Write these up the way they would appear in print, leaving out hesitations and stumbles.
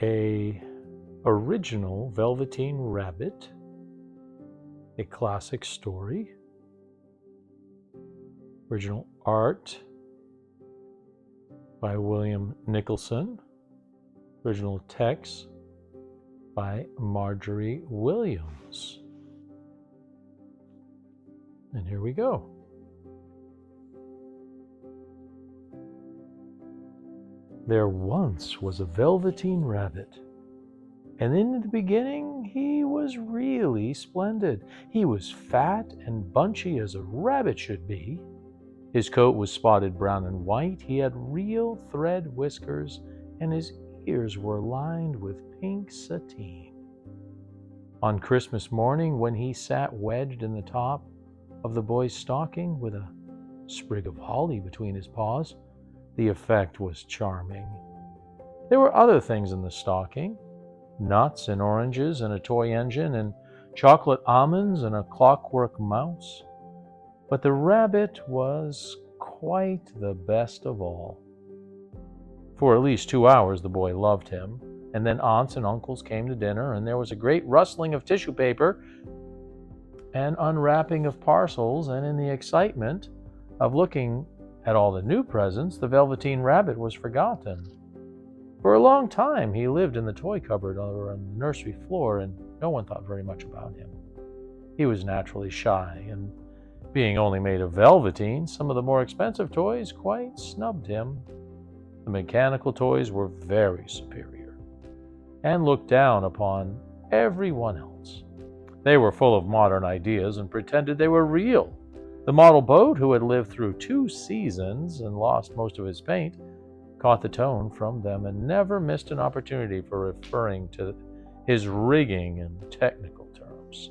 a original Velveteen Rabbit, a classic story, original art by William Nicholson, original text by Marjorie Williams. And here we go. There once was a Velveteen Rabbit, and in the beginning he was really splendid. He was fat and bunchy as a rabbit should be. His coat was spotted brown and white. He had real thread whiskers, and his ears were lined with pink sateen. On Christmas morning, when he sat wedged in the top of the boy's stocking with a sprig of holly between his paws, the effect was charming. There were other things in the stocking: nuts and oranges and a toy engine and chocolate almonds and a clockwork mouse. But the rabbit was quite the best of all. For at least 2 hours the boy loved him, and then aunts and uncles came to dinner, and there was a great rustling of tissue paper and unwrapping of parcels, and in the excitement of looking at all the new presents, the Velveteen Rabbit was forgotten. For a long time he lived in the toy cupboard or on the nursery floor, and no one thought very much about him. He was naturally shy, and being only made of velveteen, some of the more expensive toys quite snubbed him. The mechanical toys were very superior and looked down upon everyone else. They were full of modern ideas and pretended they were real. The model boat, who had lived through 2 seasons and lost most of his paint, caught the tone from them and never missed an opportunity for referring to his rigging in technical terms.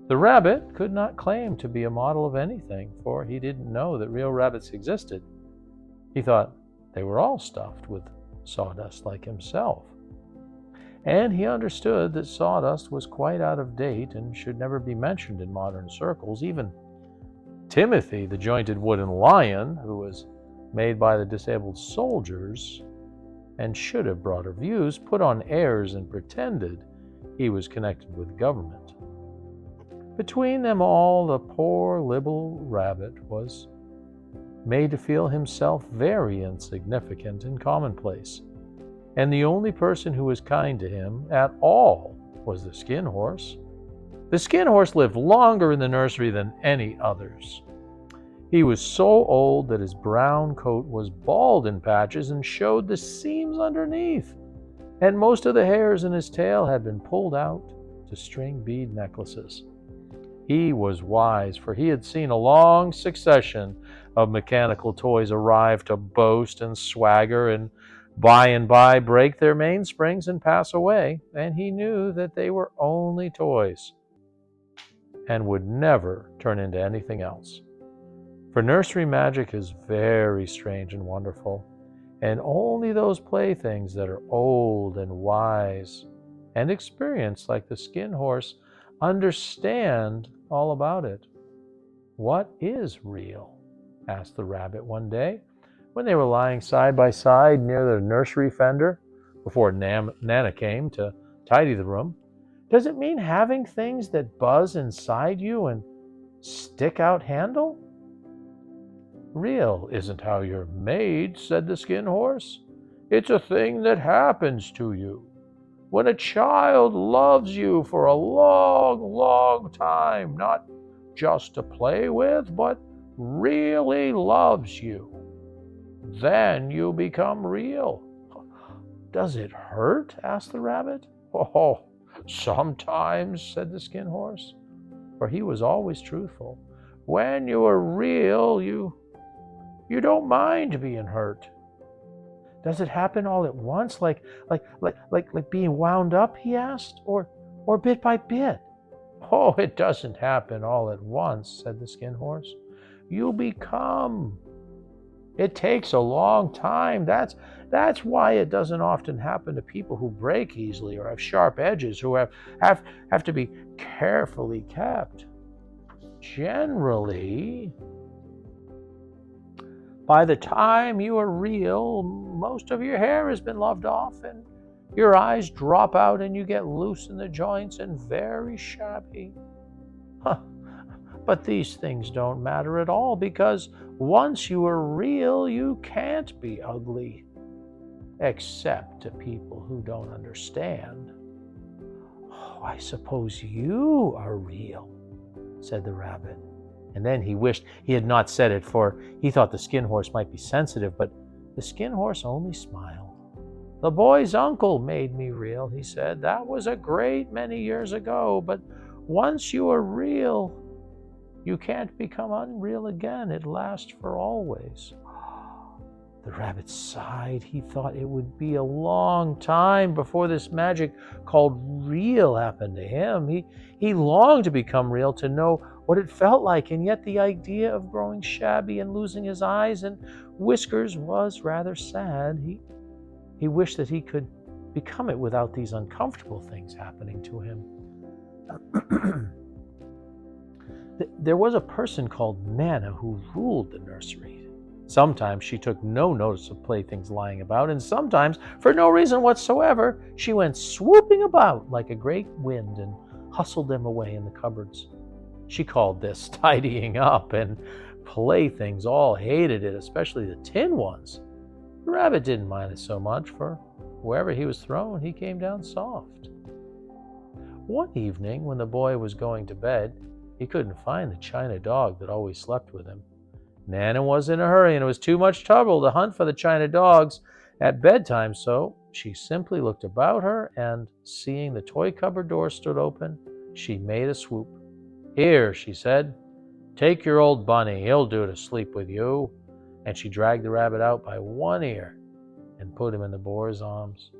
The rabbit could not claim to be a model of anything, for he didn't know that real rabbits existed. He thought they were all stuffed with sawdust like himself. And he understood that sawdust was quite out of date and should never be mentioned in modern circles. Even Timothy, the jointed wooden lion, who was made by the disabled soldiers and should have broader views, put on airs and pretended he was connected with government. Between them all, the poor little rabbit was made to feel himself very insignificant and commonplace, and the only person who was kind to him at all was the Skin Horse. The Skin Horse lived longer in the nursery than any others. He was so old that his brown coat was bald in patches and showed the seams underneath, and most of the hairs in his tail had been pulled out to string bead necklaces. He was wise, for he had seen a long succession of mechanical toys arrive to boast and swagger and by break their mainsprings and pass away, and he knew that they were only toys and would never turn into anything else. For nursery magic is very strange and wonderful, and only those playthings that are old and wise and experienced, like the Skin Horse, understand all about it. "What is real?" asked the rabbit one day, when they were lying side by side near the nursery fender before Nana came to tidy the room. "Does it mean having things that buzz inside you and stick out handle?" "Real isn't how you're made," said the Skin Horse. "It's a thing that happens to you. When a child loves you for a long, long time, not just to play with, but really loves you, then you become real." "Does it hurt?" asked the rabbit. "Oh, sometimes," said the Skin Horse, for he was always truthful. "When you are real, you don't mind being hurt." "Does it happen all at once, like being wound up?" he asked, or bit by bit?" "Oh, it doesn't happen all at once," said the Skin Horse. "You become. It takes a long time. That's why it doesn't often happen to people who break easily or have sharp edges, who have to be carefully kept. Generally, by the time you are real, most of your hair has been loved off and Your eyes drop out and you get loose in the joints and very shabby. Huh. But these things don't matter at all, because once you are real, you can't be ugly, except to people who don't understand. Oh, I suppose you are real, said the rabbit. And then he wished he had not said it, for he thought the skin horse might be sensitive, but the skin horse only smiled. The boy's uncle made me real, he said. That was a great many years ago, but once you are real, you can't become unreal again. It lasts for always. The rabbit sighed. He thought it would be a long time before this magic called real happened to him. He longed to become real, to know what it felt like, and yet the idea of growing shabby and losing his eyes and whiskers was rather sad. He wished that he could become it without these uncomfortable things happening to him. There was a person called Nana who ruled the nursery. Sometimes she took no notice of playthings lying about, and sometimes, for no reason whatsoever, she went swooping about like a great wind and hustled them away in the cupboards. She called this tidying up, and playthings all hated it, especially the tin ones. The rabbit didn't mind it so much, for wherever he was thrown, he came down soft. One evening, when the boy was going to bed, he couldn't find the china dog that always slept with him. Nana was in a hurry, and it was too much trouble to hunt for the china dogs at bedtime, so she simply looked about her, and seeing the toy cupboard door stood open, she made a swoop. Here, she said, take your old bunny. He'll do to sleep with you. And she dragged the rabbit out by one ear and put him in the boy's arms.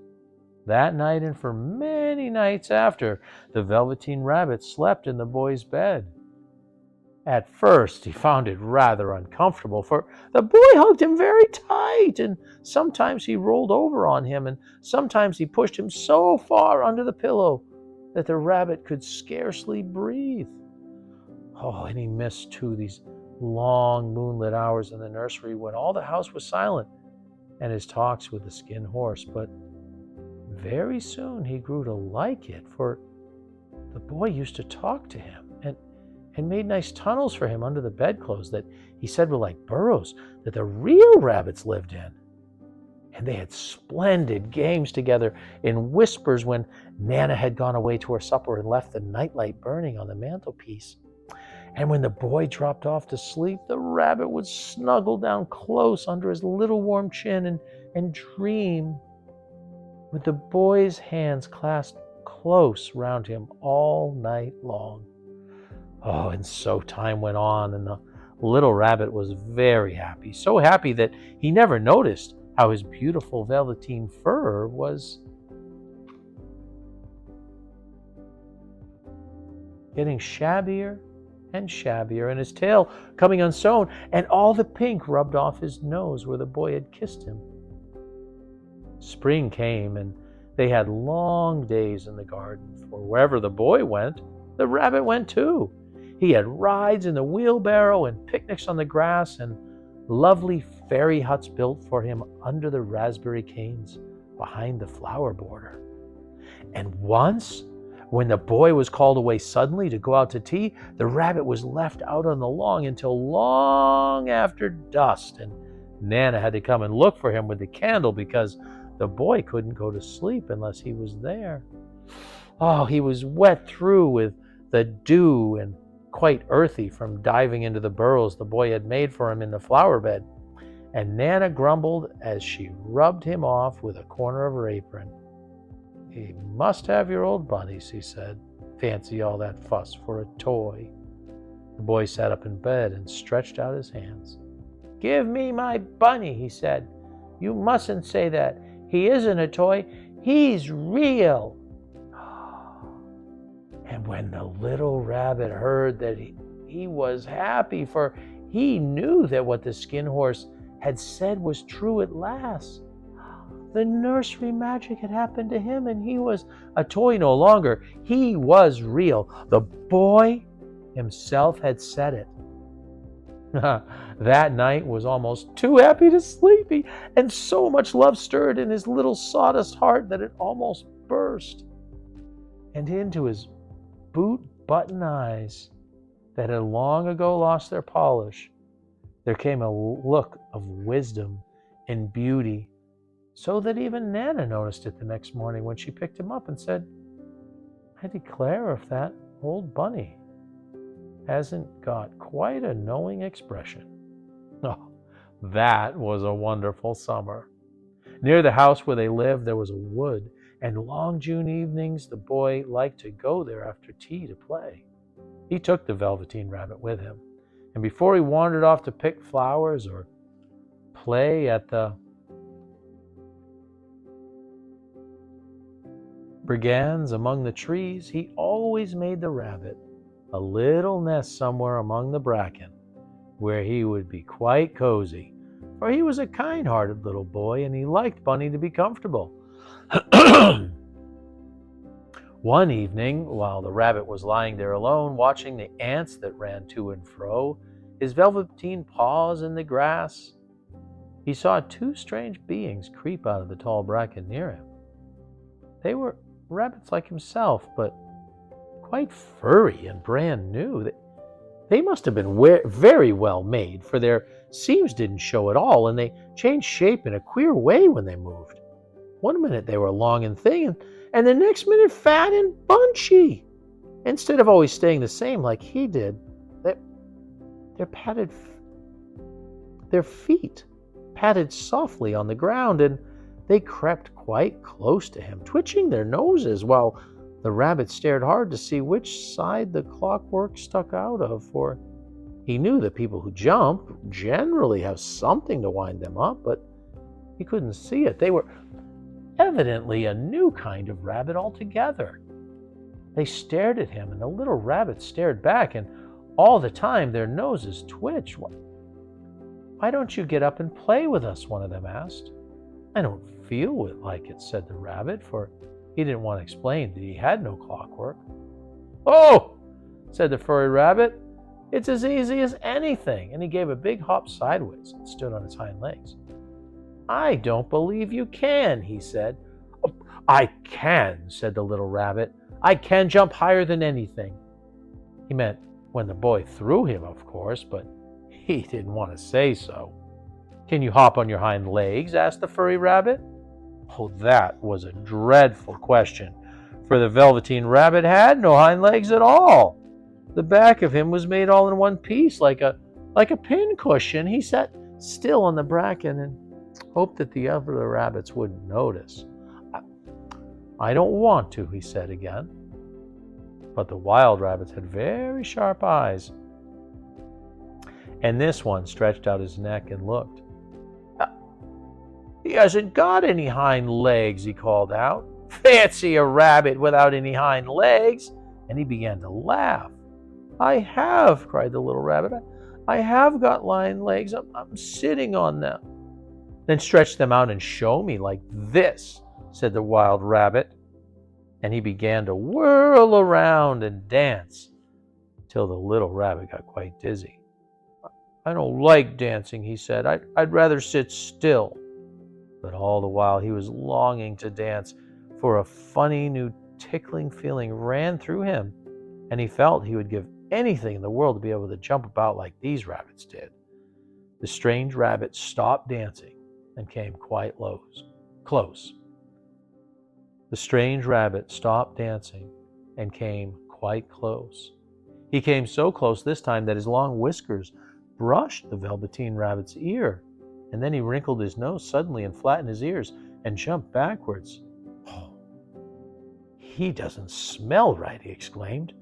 That night, and for many nights after, the Velveteen Rabbit slept in the boy's bed. At first, he found it rather uncomfortable, for the boy hugged him very tight, and sometimes he rolled over on him, and sometimes he pushed him so far under the pillow that the rabbit could scarcely breathe. Oh, and he missed, too, these long moonlit hours in the nursery when all the house was silent, and his talks with the skin horse. But very soon he grew to like it, for the boy used to talk to him and made nice tunnels for him under the bedclothes that he said were like burrows that the real rabbits lived in. And they had splendid games together in whispers when Nana had gone away to her supper and left the nightlight burning on the mantelpiece. And when the boy dropped off to sleep, the rabbit would snuggle down close under his little warm chin and dream, with the boy's hands clasped close round him all night long. Oh, and so time went on, and the little rabbit was very happy, so happy that he never noticed how his beautiful velveteen fur was getting shabbier and shabbier, and his tail coming unsewn, and all the pink rubbed off his nose where the boy had kissed him. Spring came, and they had long days in the garden, for wherever the boy went, the rabbit went too. He had rides in the wheelbarrow and picnics on the grass and lovely fairy huts built for him under the raspberry canes behind the flower border. And once, when the boy was called away suddenly to go out to tea, the rabbit was left out on the lawn until long after dusk, and Nana had to come and look for him with the candle because the boy couldn't go to sleep unless he was there. Oh, he was wet through with the dew and quite earthy from diving into the burrows the boy had made for him in the flower bed, and Nana grumbled as she rubbed him off with a corner of her apron. "You must have your old bunnies," he said. "Fancy all that fuss for a toy." The boy sat up in bed and stretched out his hands. "Give me my bunny," he said. "You mustn't say that. He isn't a toy. He's real." And when the little rabbit heard that, he was happy, for he knew that what the skin horse had said was true at last. The nursery magic had happened to him, and he was a toy no longer. He was real. The boy himself had said it. That night was almost too happy to sleep, and so much love stirred in his little sawdust heart that it almost burst. And into his boot-button eyes that had long ago lost their polish, there came a look of wisdom and beauty, so that even Nana noticed it the next morning when she picked him up and said, "I declare if that old bunny hasn't got quite a knowing expression." Oh, that was a wonderful summer. Near the house where they lived, there was a wood, and long June evenings the boy liked to go there after tea to play. He took the Velveteen Rabbit with him, and before he wandered off to pick flowers or play at the brigands among the trees, he always made the rabbit a little nest somewhere among the bracken, where he would be quite cozy, for he was a kind-hearted little boy and he liked Bunny to be comfortable. One evening, while the rabbit was lying there alone, watching the ants that ran to and fro, his velveteen paws in the grass, he saw two strange beings creep out of the tall bracken near him. They were rabbits like himself, but quite furry and brand new. They must have been very well made, for their seams didn't show at all, and they changed shape in a queer way when they moved. One minute they were long and thin, and the next minute fat and bunchy. Instead of always staying the same like he did, their feet patted softly on the ground, and they crept quite close to him, twitching their noses, while the rabbit stared hard to see which side the clockwork stuck out of, for he knew that people who jump generally have something to wind them up, but he couldn't see it. They were evidently a new kind of rabbit altogether. They stared at him, and the little rabbit stared back, and all the time their noses twitched. "Why don't you get up and play with us?" one of them asked. "I don't feel like it," said the rabbit, for he didn't want to explain that he had no clockwork. "Oh," said the furry rabbit, "it's as easy as anything," and he gave a big hop sideways and stood on his hind legs. "I don't believe you can," he said. "Oh, I can," said the little rabbit. "I can jump higher than anything." He meant when the boy threw him, of course, but he didn't want to say so. "Can you hop on your hind legs?" asked the furry rabbit. Oh, that was a dreadful question, for the Velveteen Rabbit had no hind legs at all. The back of him was made all in one piece, like a pincushion. He sat still on the bracken and hoped that the other rabbits wouldn't notice. "I don't want to," he said again. But the wild rabbits had very sharp eyes, and this one stretched out his neck and looked. "He hasn't got any hind legs," he called out. "Fancy a rabbit without any hind legs!" And he began to laugh. "I have," cried the little rabbit. "I have got hind legs. I'm sitting on them." "Then stretch them out and show me, like this," said the wild rabbit. And he began to whirl around and dance till the little rabbit got quite dizzy. "I don't like dancing," he said. I'd rather sit still." But all the while he was longing to dance, for a funny new tickling feeling ran through him, and he felt he would give anything in the world to be able to jump about like these rabbits did. The strange rabbit stopped dancing and came quite close. The strange rabbit stopped dancing and came quite close. He came so close this time that his long whiskers brushed the Velveteen Rabbit's ear, and then he wrinkled his nose suddenly and flattened his ears and jumped backwards. "Oh, he doesn't smell right," he exclaimed.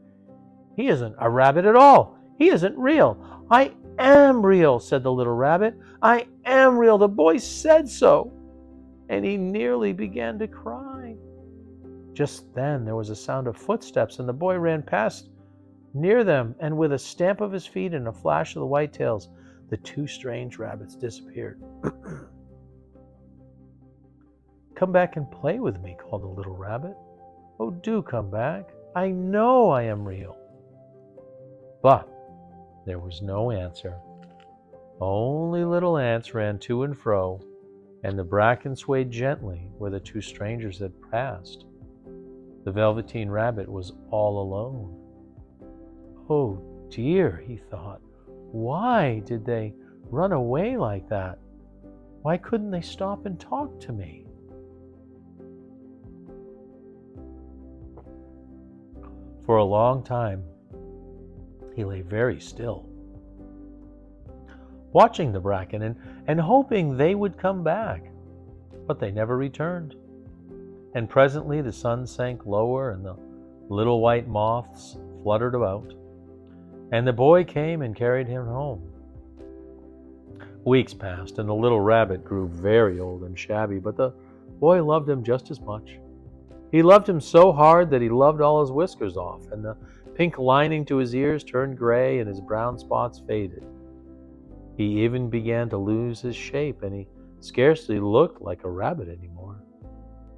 "He isn't a rabbit at all. He isn't real." "I am real," said the little rabbit. "I am real. The boy said so." And he nearly began to cry. Just then there was a sound of footsteps, and the boy ran past near them, and with a stamp of his feet and a flash of the white tails, the two strange rabbits disappeared. "Come back and play with me," called the little rabbit. "Oh, do come back. I know I am real." But there was no answer. Only little ants ran to and fro, and the bracken swayed gently where the two strangers had passed. The Velveteen Rabbit was all alone. Oh dear, he thought. Why did they run away like that? Why couldn't they stop and talk to me? For a long time, he lay very still, watching the bracken and hoping they would come back. But they never returned. And presently the sun sank lower and the little white moths fluttered about. And the boy came and carried him home. Weeks passed, and the little rabbit grew very old and shabby, but the boy loved him just as much. He loved him so hard that he loved all his whiskers off, and the pink lining to his ears turned gray and his brown spots faded. He even began to lose his shape, and he scarcely looked like a rabbit anymore,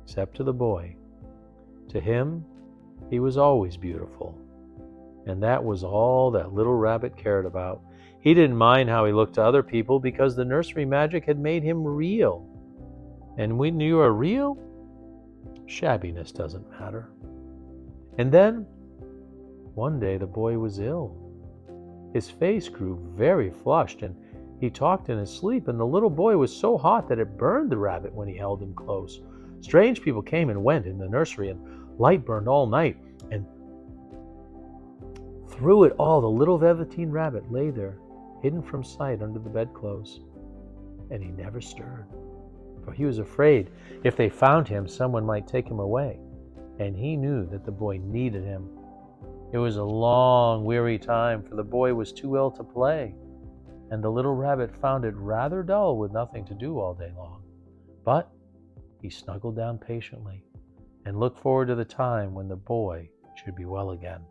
except to the boy. To him, he was always beautiful, and that was all that little rabbit cared about. He didn't mind how he looked to other people because the nursery magic had made him real. And when you are real, shabbiness doesn't matter. And then, one day the boy was ill. His face grew very flushed, and he talked in his sleep, and the little boy was so hot that it burned the rabbit when he held him close. Strange people came and went in the nursery, and light burned all night, and through it all the little Velveteen Rabbit lay there, hidden from sight under the bedclothes, and he never stirred, for he was afraid if they found him, someone might take him away, and he knew that the boy needed him. It was a long, weary time, for the boy was too ill to play, and the little rabbit found it rather dull with nothing to do all day long. But he snuggled down patiently and looked forward to the time when the boy should be well again.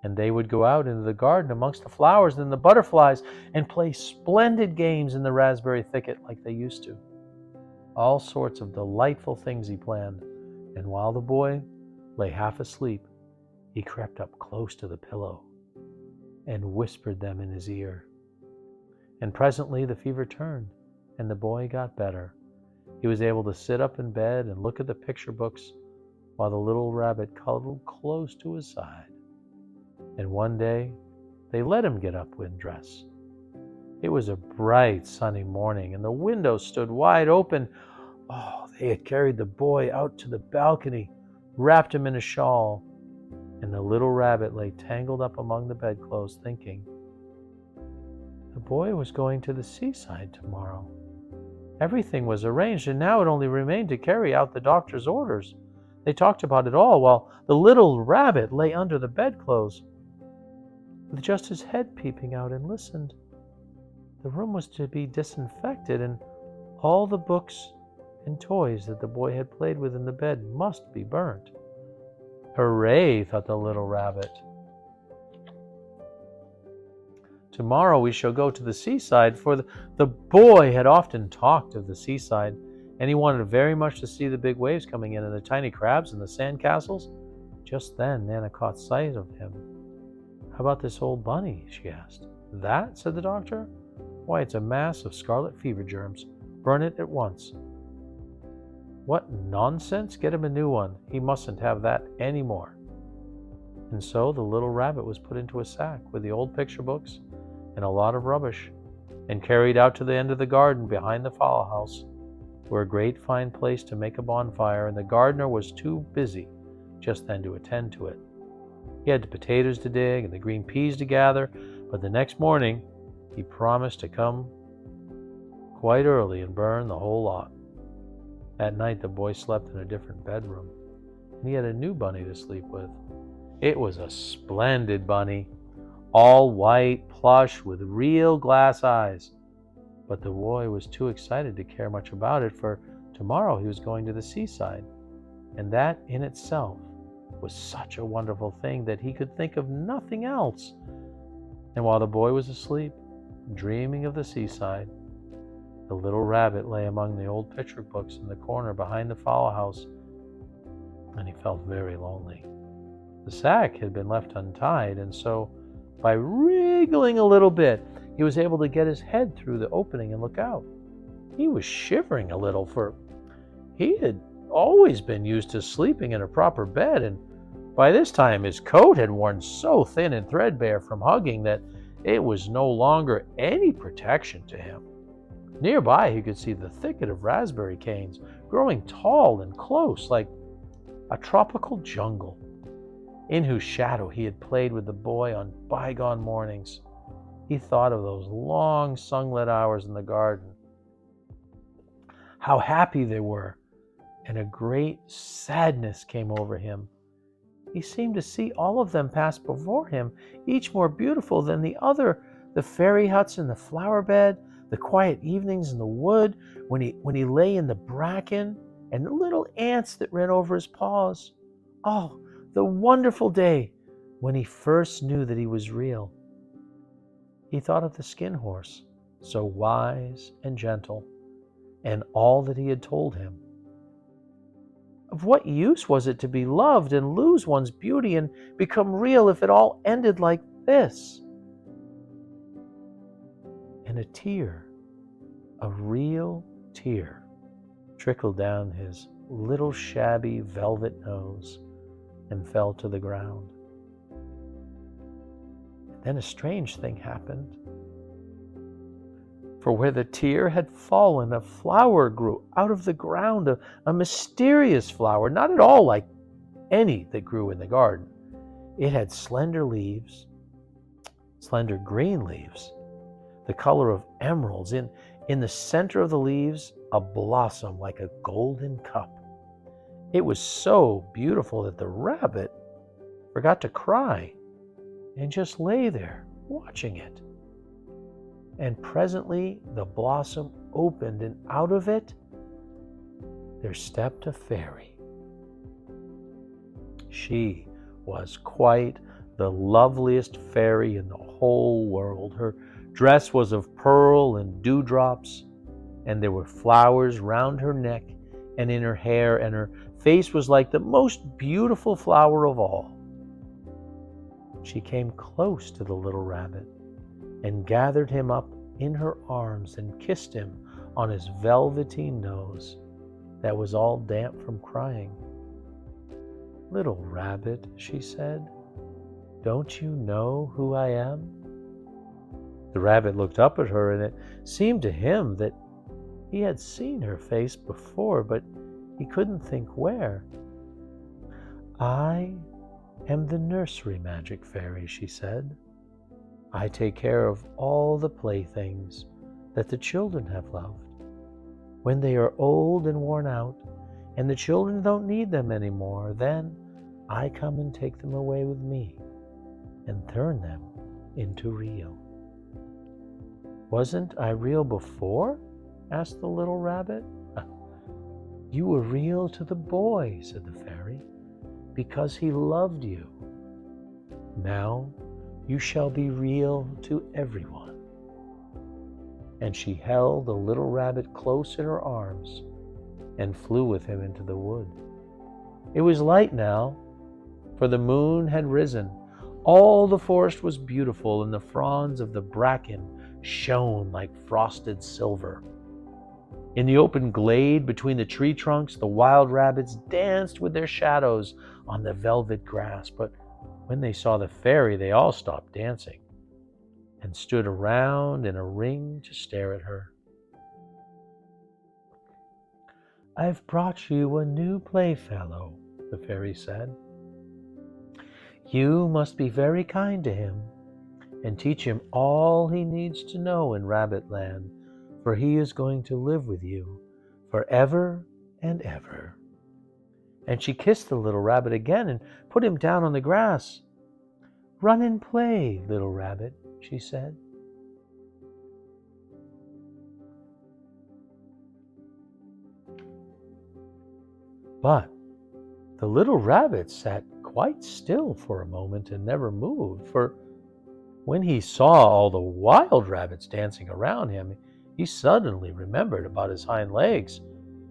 And they would go out into the garden amongst the flowers and the butterflies and play splendid games in the raspberry thicket like they used to. All sorts of delightful things he planned, and while the boy lay half asleep, he crept up close to the pillow and whispered them in his ear. And presently the fever turned, and the boy got better. He was able to sit up in bed and look at the picture books while the little rabbit cuddled close to his side. And one day, they let him get up and dress. It was a bright, sunny morning, and the window stood wide open. Oh, they had carried the boy out to the balcony, wrapped him in a shawl, and the little rabbit lay tangled up among the bedclothes, thinking, the boy was going to the seaside tomorrow. Everything was arranged, and now it only remained to carry out the doctor's orders. They talked about it all while the little rabbit lay under the bedclothes, with just his head peeping out, and listened. The room was to be disinfected, and all the books and toys that the boy had played with in the bed must be burnt. Hooray, thought the little rabbit. Tomorrow we shall go to the seaside, for the boy had often talked of the seaside, and he wanted very much to see the big waves coming in and the tiny crabs and the sand castles. Just then Nana caught sight of him. How about this old bunny? She asked. That? Said the doctor. Why, it's a mass of scarlet fever germs. Burn it at once. What nonsense! Get him a new one. He mustn't have that any more. And so the little rabbit was put into a sack with the old picture books and a lot of rubbish, and carried out to the end of the garden behind the fowl house, where a great fine place to make a bonfire, and the gardener was too busy just then to attend to it. He had the potatoes to dig and the green peas to gather, but the next morning he promised to come quite early and burn the whole lot. That night the boy slept in a different bedroom, and he had a new bunny to sleep with. It was a splendid bunny, all white, plush, with real glass eyes. But the boy was too excited to care much about it, for tomorrow he was going to the seaside, and that in itself was such a wonderful thing that he could think of nothing else. And while the boy was asleep, dreaming of the seaside, the little rabbit lay among the old picture books in the corner behind the fowl house, and he felt very lonely. The sack had been left untied, and so, by wriggling a little bit, he was able to get his head through the opening and look out. He was shivering a little, for he had always been used to sleeping in a proper bed, and by this time his coat had worn so thin and threadbare from hugging that it was no longer any protection to him. Nearby he could see the thicket of raspberry canes growing tall and close like a tropical jungle, in whose shadow he had played with the boy on bygone mornings. He thought of those long sunlit hours in the garden, how happy they were, and a great sadness came over him. He seemed to see all of them pass before him, each more beautiful than the other. The fairy huts in the flower bed, the quiet evenings in the wood, when he lay in the bracken, and the little ants that ran over his paws. Oh, the wonderful day when he first knew that he was real. He thought of the skin horse, so wise and gentle, and all that he had told him. Of what use was it to be loved and lose one's beauty and become real if it all ended like this? And a tear, a real tear, trickled down his little shabby velvet nose and fell to the ground. Then a strange thing happened. For where the tear had fallen, a flower grew out of the ground, a mysterious flower, not at all like any that grew in the garden. It had slender leaves, slender green leaves, the color of emeralds. In the center of the leaves, a blossom like a golden cup. It was so beautiful that the rabbit forgot to cry and just lay there watching it. And presently the blossom opened, and out of it there stepped a fairy. She was quite the loveliest fairy in the whole world. Her dress was of pearl and dewdrops, and there were flowers round her neck and in her hair, and her face was like the most beautiful flower of all. She came close to the little rabbit and gathered him up in her arms and kissed him on his velveteen nose that was all damp from crying. "Little rabbit," she said, "don't you know who I am?" The rabbit looked up at her, and it seemed to him that he had seen her face before, but he couldn't think where. "I am the nursery magic fairy," she said. "I take care of all the playthings that the children have loved. When they are old and worn out, and the children don't need them anymore, then I come and take them away with me and turn them into real." "Wasn't I real before?" asked the little rabbit. "You were real to the boy," said the fairy, "because he loved you. Now you shall be real to everyone." And she held the little rabbit close in her arms and flew with him into the wood. It was light now, for the moon had risen. All the forest was beautiful, and the fronds of the bracken shone like frosted silver. In the open glade between the tree trunks, the wild rabbits danced with their shadows on the velvet grass. But when they saw the fairy, they all stopped dancing and stood around in a ring to stare at her. "I've brought you a new playfellow," the fairy said. "You must be very kind to him and teach him all he needs to know in Rabbitland, for he is going to live with you forever and ever." And she kissed the little rabbit again and put him down on the grass. "Run and play, little rabbit," she said. But the little rabbit sat quite still for a moment and never moved, for when he saw all the wild rabbits dancing around him, he suddenly remembered about his hind legs,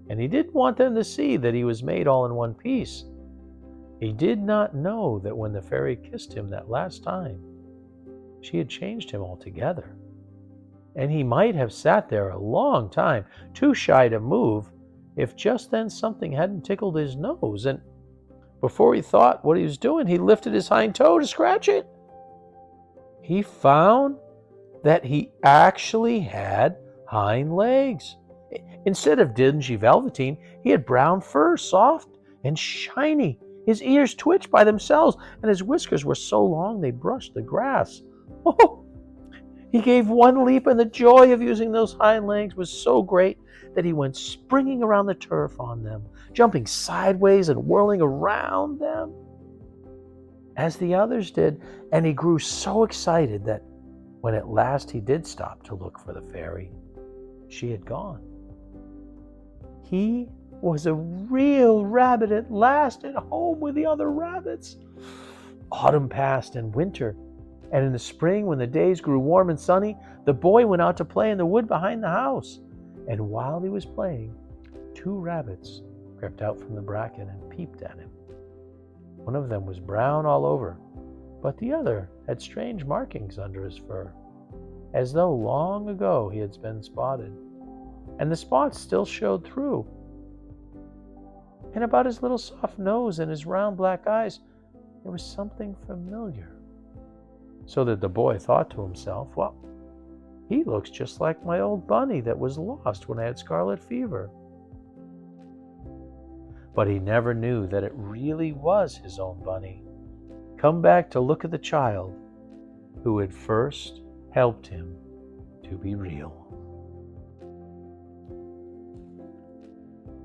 and he didn't want them to see that he was made all in one piece. He did not know that when the fairy kissed him that last time, she had changed him altogether. and he might have sat there a long time, too shy to move, if just then something hadn't tickled his nose, and before he thought what he was doing, he lifted his hind toe to scratch it. He found that he actually had hind legs. Instead of dingy velveteen, he had brown fur, soft and shiny. His ears twitched by themselves, and his whiskers were so long they brushed the grass. Oh! He gave one leap, and the joy of using those hind legs was so great that he went springing around the turf on them, jumping sideways and whirling around them as the others did, and he grew so excited that when at last he did stop to look for the fairy, she had gone. He was a real rabbit at last, at home with the other rabbits. Autumn passed and winter, and in the spring, when the days grew warm and sunny, the boy went out to play in the wood behind the house. And while he was playing, 2 rabbits crept out from the bracken and peeped at him. One of them was brown all over, but the other had strange markings under his fur, as though long ago he had been spotted, and the spots still showed through. And about his little soft nose and his round black eyes, there was something familiar. So that the boy thought to himself, well, he looks just like my old bunny that was lost when I had scarlet fever. But he never knew that it really was his own bunny, come back to look at the child who had first helped him to be real.